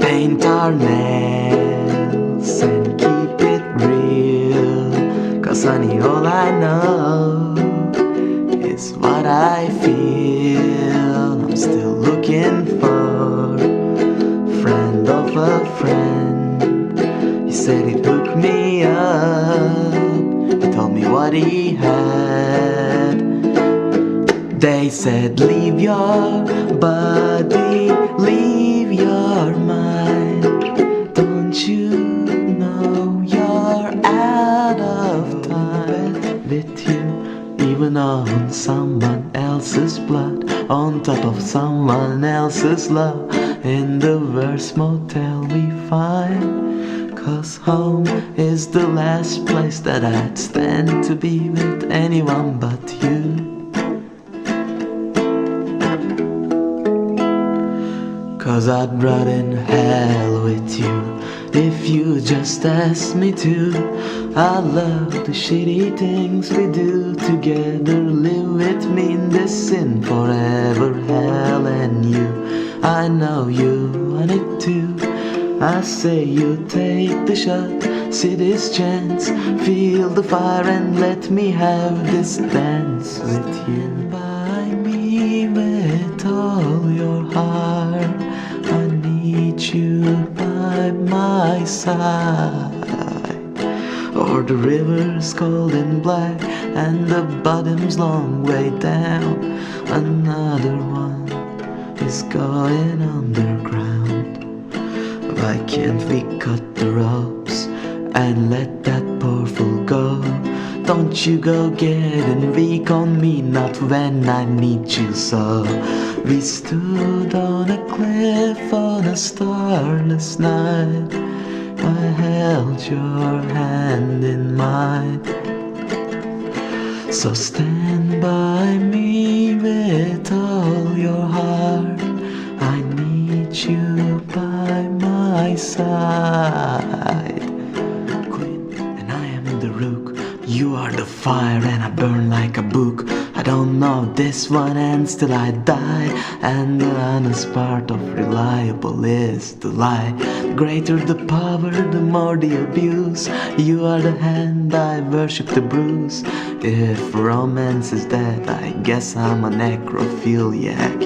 paint our nails and keep it real. 'Cause honey, all I know is what I feel. I'm still looking for friend of a friend. He said he'd hook me up. He told me what he had. They said leave your body, leave your mind. Don't you know you're out of time with you, even on someone else's blood, on top of someone else's love, in the worst motel we find. 'Cause home is the last place that I'd stand to be with anyone but you. 'Cause I'd rot in hell with you if you just asked me to. I love the shitty things we do together. Live with me in this sin forever, hell and you. I know you want it too. I say you take the shot, see this chance, feel the fire and let me have this dance with you. By me with all your heart, I need you by my side. Or the river's cold and black and the bottom's long way down, another one is going underground. Why can't we cut the ropes and let that poor fool go? Don't you go getting weak on me, not when I need you so. We stood on a cliff on a starless night. I held your hand in mine. So stand by me with all your heart. I need you by my side. Queen, and I am the rook. You are the fire and I burn like a book. I don't know this one ends till I die. And the honest part of reliable is the lie. The greater the power, the more the abuse. You are the hand, I worship the bruise. If romance is dead, I guess I'm a necrophiliac.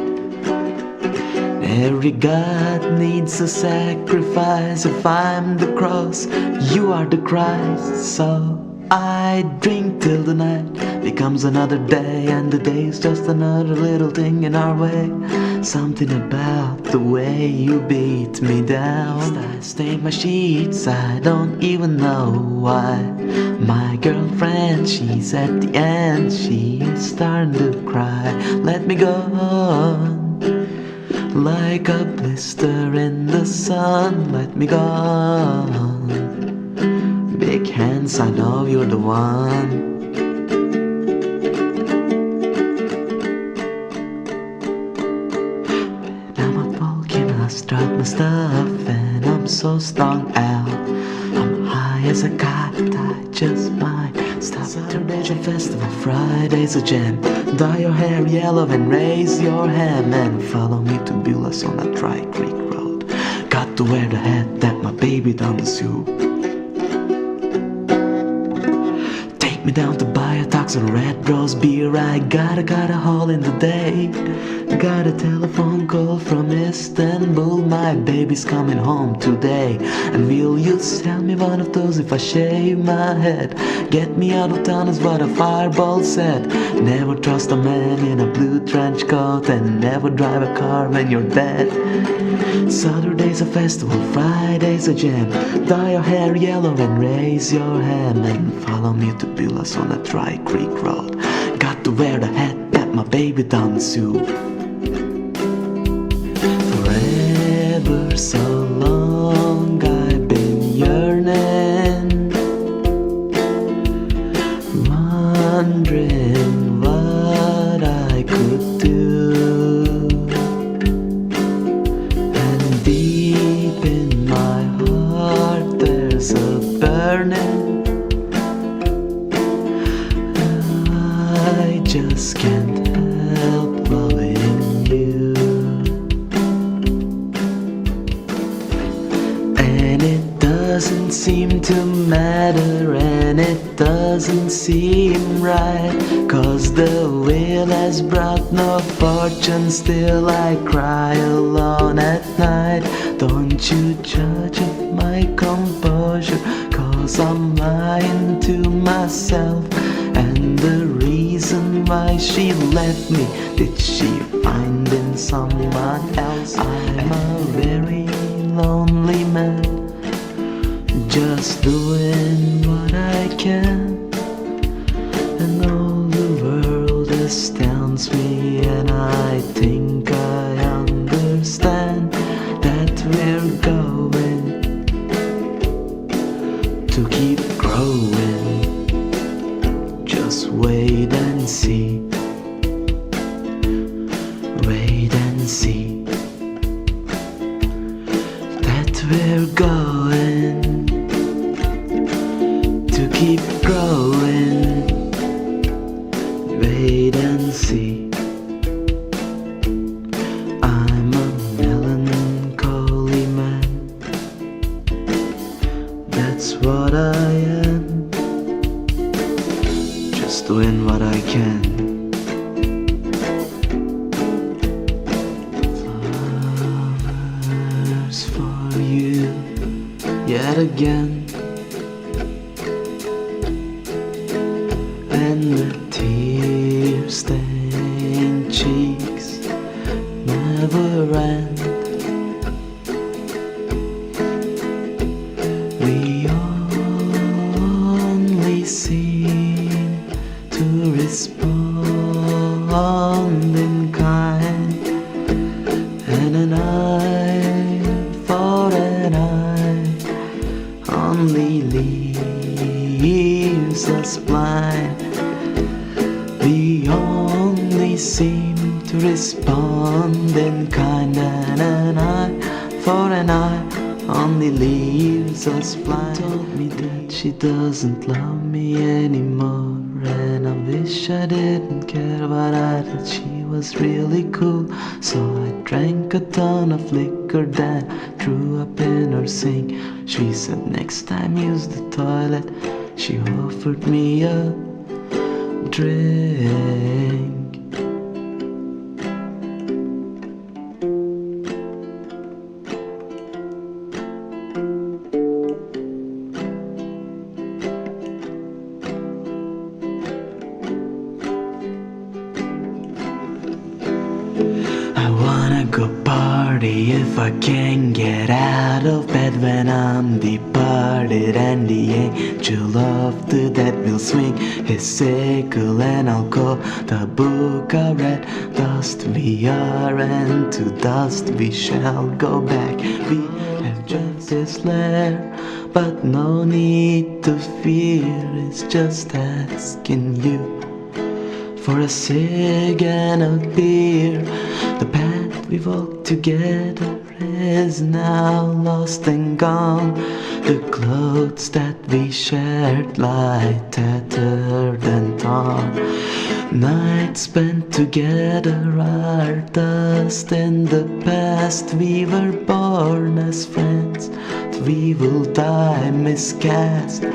Every god needs a sacrifice. If I'm the cross, you are the Christ. So I drink till the night becomes another day, and the day is just another little thing in our way. Something about the way you beat me down. I stain my sheets, I don't even know why. My girlfriend, she's at the end, she's starting to cry. Let me go on. Like a blister in the sun, let me go on. Big hands, I know you're the one. When I'm out walking, I strut my stuff and I'm so strung out. I'm high as a kite, I just might stop. Saturday's a festival, Friday's a jam. Dye your hair yellow and raise your hand, and follow me to Beulah's on a dry creek road. Got to wear the hat that my baby done the soup. Take me down to buy a tox and red rose beer. I got a haul in the day. Got a telephone call from Istanbul. My baby's coming home today. And will you sell me one of those if I shave my head? Get me out of town is what a fireball said. Never trust a man in a blue trench coat, and never drive a car when you're dead. Saturday's a festival, Friday's a jam. Dye your hair yellow and raise your hand, and follow me to Beulah's on a dry creek road. Got to wear the hat that my baby done sew. Forever so long I've been yearning, wondering what I could do. And deep in my heart there's a burning. I just can't help loving And it doesn't seem to matter, and it doesn't seem right, 'cause the wheel has brought no fortune. Still I cry alone at night. Don't you judge of my composure, 'cause I'm lying to myself. And the reason why she left me, did she find in someone else? I'm a very lonely man, just doing what I can, and all the world astounds me. And I think I understand that we're going to keep growing. Just wait and see, wait and see, that we're going to keep growing. Wait and see. I'm a melancholy man, that's what I am, just doing what I can. Flowers for you yet again, and the tear-stained cheeks never end. We only seem to respond in kind, and an eye for an eye only leaves us blind. We only seem to respond in kind, and an eye for an eye only leaves us blind. Told me that she doesn't love me anymore, and I wish I didn't care, but I thought she was really cool. So I drank a ton of liquor, then threw up in her sink. She said next time use the toilet. She offered me a drink. I wanna go party if I can get out of bed when I'm departed, and the angel of the dead will swing his sickle, and I'll call the book I read. Dust we are, and to dust we shall go back. We have just this lair, but no need to fear. It's just asking you for a cig and a beer. The path we walked together is now lost and gone. The clothes that we shared lie tattered and torn. Nights spent together are dust in the past. We were born as friends, we will die miscast.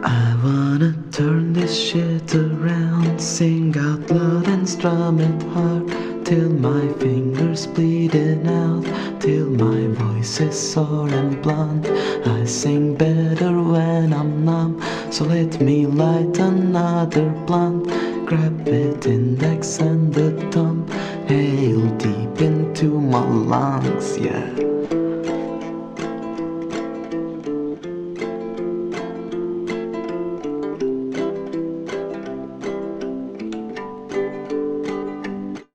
I wanna turn this shit around, sing out loud and strum it hard, till my fingers bleeding out, till my voice is sore and blunt. I sing better when I'm numb, so let me light another blunt. Grab it, index and the thumb, hail deep into my lungs, yeah.